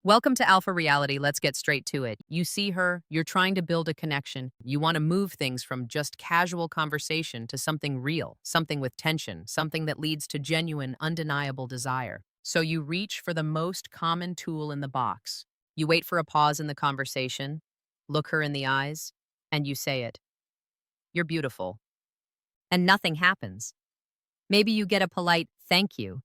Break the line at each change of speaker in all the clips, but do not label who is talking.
Welcome to Alpha Reality. Let's get straight to it. You see her, you're trying to build a connection. You want to move things from just casual conversation to something real, something with tension, something that leads to genuine, undeniable desire. So you reach for the most common tool in the box. You wait for a pause in the conversation, look her in the eyes, and you say it. You're beautiful. And nothing happens. Maybe you get a polite thank you.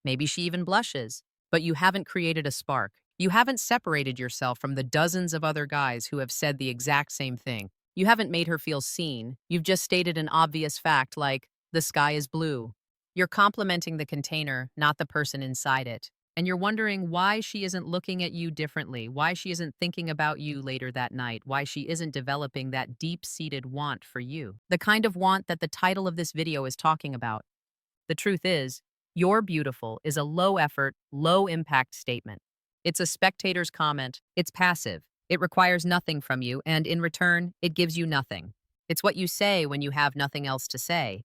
Maybe she even blushes, but you haven't created a spark. You haven't separated yourself from the dozens of other guys who have said the exact same thing. You haven't made her feel seen. You've just stated an obvious fact like, the sky is blue. You're complimenting the container, not the person inside it. And you're wondering why she isn't looking at you differently, why she isn't thinking about you later that night, why she isn't developing that deep-seated want for you. The kind of want that the title of this video is talking about. The truth is, "You're beautiful" is a low-effort, low-impact statement. It's a spectator's comment. It's passive. It requires nothing from you, and in return, it gives you nothing. It's what you say when you have nothing else to say.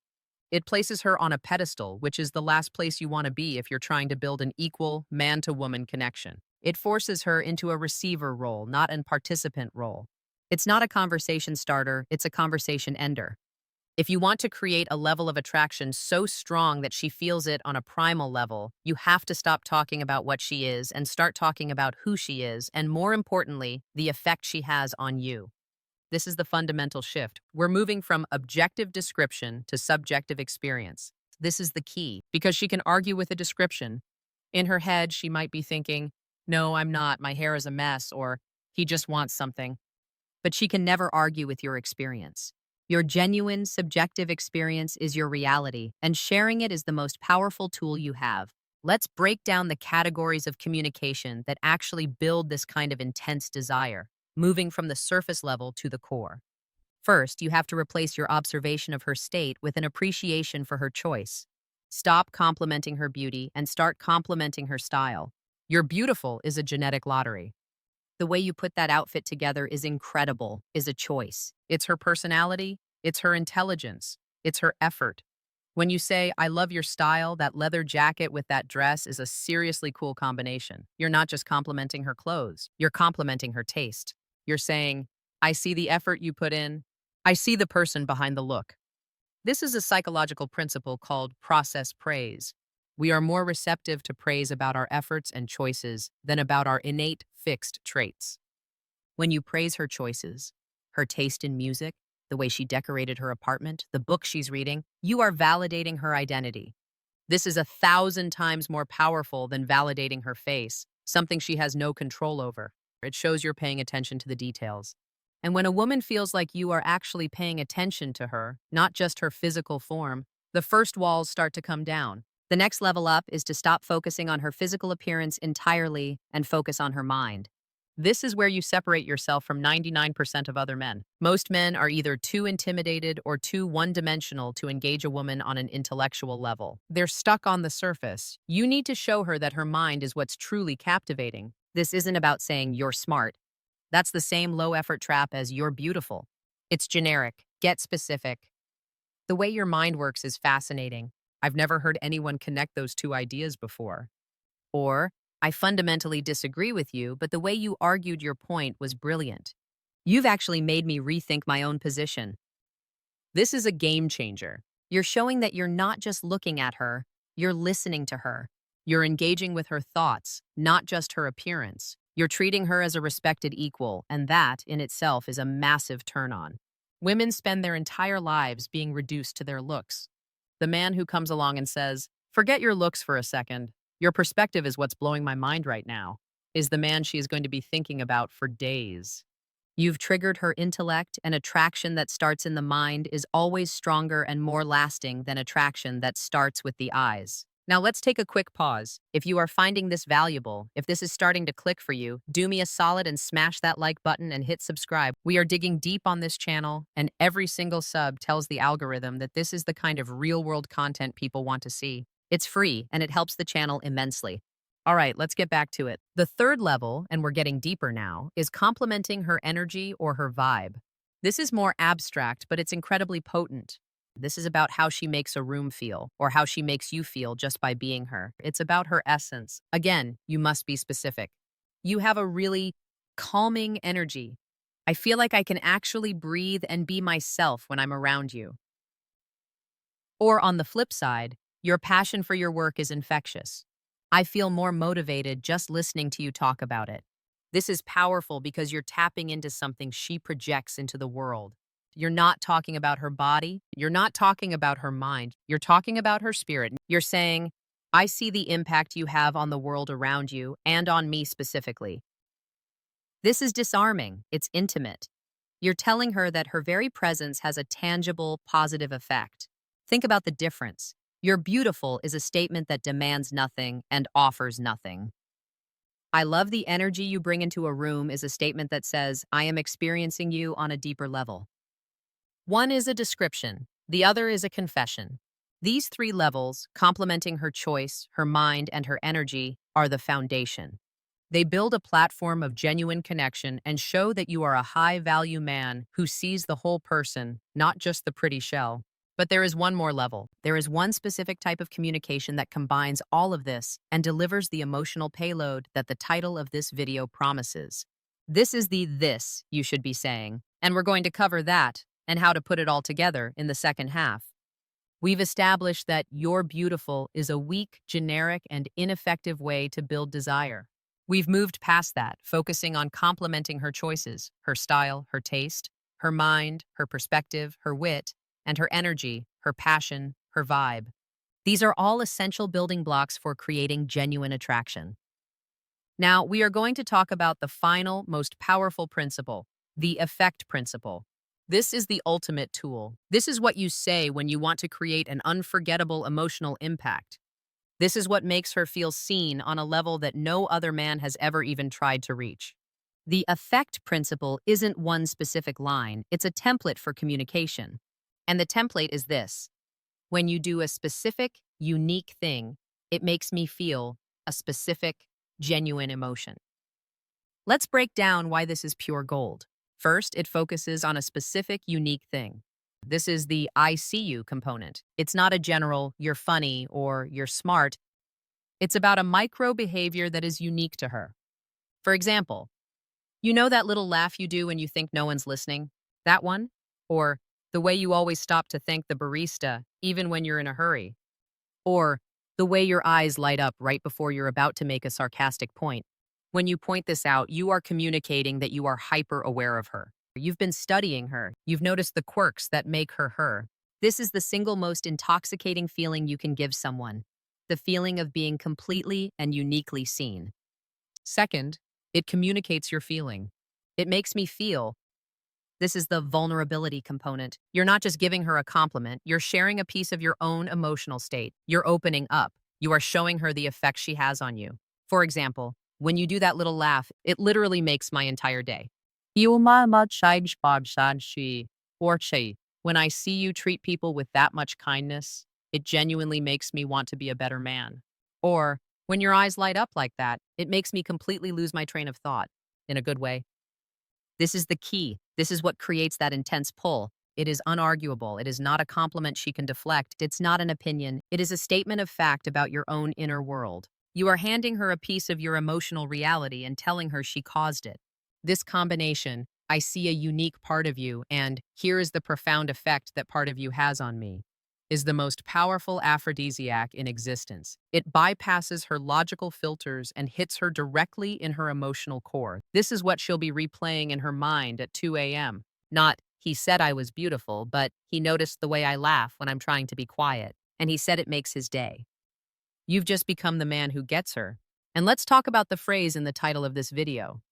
It places her on a pedestal, which is the last place you want to be if you're trying to build an equal man-to-woman connection. It forces her into a receiver role, not a participant role. It's not a conversation starter, it's a conversation ender. If you want to create a level of attraction so strong that she feels it on a primal level, you have to stop talking about what she is and start talking about who she is, and more importantly, the effect she has on you. This is the fundamental shift. We're moving from objective description to subjective experience. This is the key, because she can argue with a description. In her head, she might be thinking, "No, I'm not. My hair is a mess," or "He just wants something." But she can never argue with your experience. Your genuine, subjective experience is your reality, and sharing it is the most powerful tool you have. Let's break down the categories of communication that actually build this kind of intense desire, moving from the surface level to the core. First, you have to replace your observation of her state with an appreciation for her choice. Stop complimenting her beauty and start complimenting her style. Your beautiful is a genetic lottery. The way you put that outfit together is incredible, is a choice. It's her personality, it's her intelligence, it's her effort. When you say, "I love your style," that leather jacket with that dress is a seriously cool combination. You're not just complimenting her clothes, you're complimenting her taste. You're saying, "I see the effort you put in. I see the person behind the look." This is a psychological principle called process praise. We are more receptive to praise about our efforts and choices than about our innate, fixed traits. When you praise her choices, her taste in music, the way she decorated her apartment, the book she's reading, you are validating her identity. This is 1,000 times more powerful than validating her face, something she has no control over. It shows you're paying attention to the details. And when a woman feels like you are actually paying attention to her, not just her physical form, the first walls start to come down. The next level up is to stop focusing on her physical appearance entirely and focus on her mind. This is where you separate yourself from 99% of other men. Most men are either too intimidated or too one-dimensional to engage a woman on an intellectual level. They're stuck on the surface. You need to show her that her mind is what's truly captivating. This isn't about saying you're smart. That's the same low-effort trap as you're beautiful. It's generic. Get specific. The way your mind works is fascinating. I've never heard anyone connect those two ideas before. Or, I fundamentally disagree with you, but the way you argued your point was brilliant. You've actually made me rethink my own position. This is a game changer. You're showing that you're not just looking at her, you're listening to her. You're engaging with her thoughts, not just her appearance. You're treating her as a respected equal, and that, in itself, is a massive turn-on. Women spend their entire lives being reduced to their looks. The man who comes along and says, "Forget your looks for a second. Your perspective is what's blowing my mind right now," is the man she is going to be thinking about for days. You've triggered her intellect, and attraction that starts in the mind is always stronger and more lasting than attraction that starts with the eyes. Now let's take a quick pause. If you are finding this valuable, if this is starting to click for you, do me a solid and smash that like button and hit subscribe. We are digging deep on this channel, and every single sub tells the algorithm that this is the kind of real-world content people want to see. It's free, and it helps the channel immensely. All right, let's get back to it. The third level, and we're getting deeper now, is complementing her energy or her vibe. This is more abstract, but it's incredibly potent. This is about how she makes a room feel, or how she makes you feel just by being her. It's about her essence. Again, you must be specific. You have a really calming energy. I feel like I can actually breathe and be myself when I'm around you. Or on the flip side, your passion for your work is infectious. I feel more motivated just listening to you talk about it. This is powerful because you're tapping into something she projects into the world. You're not talking about her body. You're not talking about her mind. You're talking about her spirit. You're saying, I see the impact you have on the world around you and on me specifically. This is disarming. It's intimate. You're telling her that her very presence has a tangible, positive effect. Think about the difference. You're beautiful is a statement that demands nothing and offers nothing. I love the energy you bring into a room is a statement that says, I am experiencing you on a deeper level. One is a description, the other is a confession. These three levels, complementing her choice, her mind, and her energy, are the foundation. They build a platform of genuine connection and show that you are a high-value man who sees the whole person, not just the pretty shell. But there is one more level. There is one specific type of communication that combines all of this and delivers the emotional payload that the title of this video promises. This is the this you should be saying, and we're going to cover that and how to put it all together in the second half. We've established that "you're beautiful" is a weak, generic, and ineffective way to build desire. We've moved past that, focusing on complementing her choices, her style, her taste, her mind, her perspective, her wit, and her energy, her passion, her vibe. These are all essential building blocks for creating genuine attraction. Now, we are going to talk about the final, most powerful principle, the effect principle. This is the ultimate tool. This is what you say when you want to create an unforgettable emotional impact. This is what makes her feel seen on a level that no other man has ever even tried to reach. The effect principle isn't one specific line, it's a template for communication. And the template is this: when you do a specific, unique thing, it makes me feel a specific, genuine emotion. Let's break down why this is pure gold. First, it focuses on a specific, unique thing. This is the "I see you" component. It's not a general "you're funny" or "you're smart." It's about a micro behavior that is unique to her. For example, you know that little laugh you do when you think no one's listening? That one? Or the way you always stop to thank the barista, even when you're in a hurry? Or the way your eyes light up right before you're about to make a sarcastic point? When you point this out, you are communicating that you are hyper aware of her. You've been studying her. You've noticed the quirks that make her her. This is the single most intoxicating feeling you can give someone, the feeling of being completely and uniquely seen. Second, it communicates your feeling. It makes me feel. This is the vulnerability component. You're not just giving her a compliment, you're sharing a piece of your own emotional state. You're opening up. You are showing her the effect she has on you. For example, when you do that little laugh, it literally makes my entire day. When I see you treat people with that much kindness, it genuinely makes me want to be a better man. Or, when your eyes light up like that, it makes me completely lose my train of thought, in a good way. This is the key. This is what creates that intense pull. It is unarguable. It is not a compliment she can deflect. It's not an opinion. It is a statement of fact about your own inner world. You are handing her a piece of your emotional reality and telling her she caused it. This combination, "I see a unique part of you," and "here is the profound effect that part of you has on me," is the most powerful aphrodisiac in existence. It bypasses her logical filters and hits her directly in her emotional core. This is what she'll be replaying in her mind at 2 a.m. Not, "He said I was beautiful, but he noticed the way I laugh when I'm trying to be quiet, and he said it makes his day." You've just become the man who gets her. And let's talk about the phrase in the title of this video: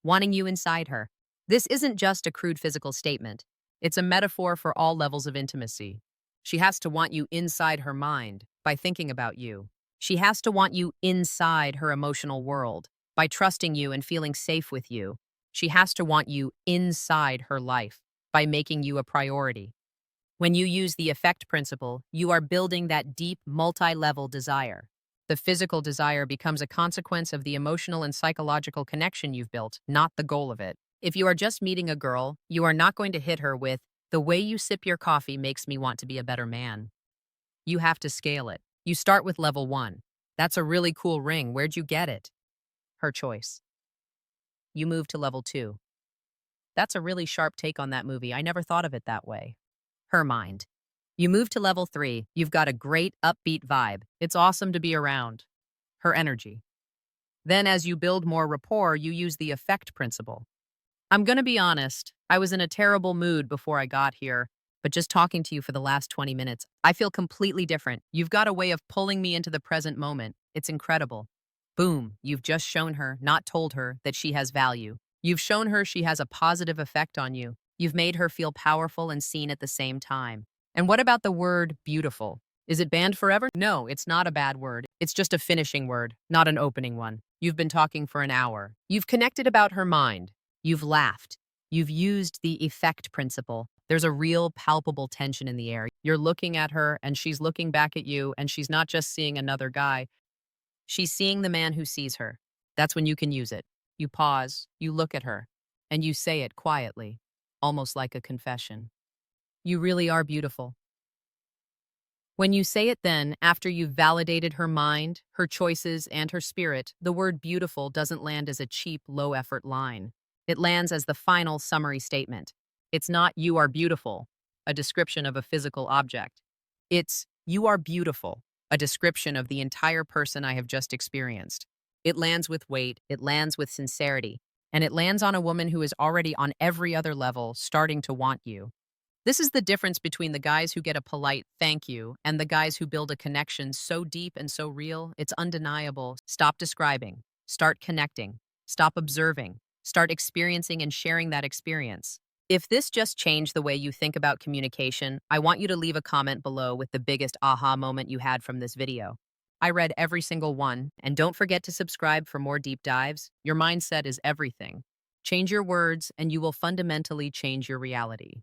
wanting you inside her. This isn't just a crude physical statement. It's a metaphor for all levels of intimacy. She has to want you inside her mind by thinking about you. She has to want you inside her emotional world by trusting you and feeling safe with you. She has to want you inside her life by making you a priority. When you use the effect principle, you are building that deep, multi-level desire. The physical desire becomes a consequence of the emotional and psychological connection you've built, not the goal of it. If you are just meeting a girl, you are not going to hit her with, "The way you sip your coffee makes me want to be a better man." You have to scale it. You start with level 1. "That's a really cool ring. Where'd you get it?" Her choice. you move to level 2. That's a really sharp take on that movie. I never thought of it that way. Her mind. You move to level 3. You've got a great upbeat vibe. It's awesome to be around. Her energy. Then, as you build more rapport, you use the effect principle. I'm gonna be honest, I was in a terrible mood before I got here, but just talking to you for the last 20 minutes, I feel completely different. You've got a way of pulling me into the present moment. It's incredible. Boom, you've just shown her, not told her, that she has value. You've shown her she has a positive effect on you. You've made her feel powerful and seen at the same time. And what about the word beautiful? Is it banned forever? No, it's not a bad word. It's just a finishing word, not an opening one. You've been talking for an hour. You've connected about her mind. You've laughed. You've used the effect principle. There's a real palpable tension in the air. You're looking at her and she's looking back at you, and she's not just seeing another guy. She's seeing the man who sees her. That's when you can use it. You pause, you look at her, and you say it quietly, almost like a confession. You really are beautiful. When you say it then, after you've validated her mind, her choices, and her spirit, the word beautiful doesn't land as a cheap, low-effort line. It lands as the final summary statement. It's not "you are beautiful," a description of a physical object. It's "you are beautiful," a description of the entire person I have just experienced. It lands with weight, it lands with sincerity, and it lands on a woman who is already on every other level starting to want you. This is the difference between the guys who get a polite thank you and the guys who build a connection so deep and so real, it's undeniable. Stop describing. Start connecting. Stop observing. Start experiencing and sharing that experience. If this just changed the way you think about communication, I want you to leave a comment below with the biggest aha moment you had from this video. I read every single one, and don't forget to subscribe for more deep dives. Your mindset is everything. Change your words, and you will fundamentally change your reality.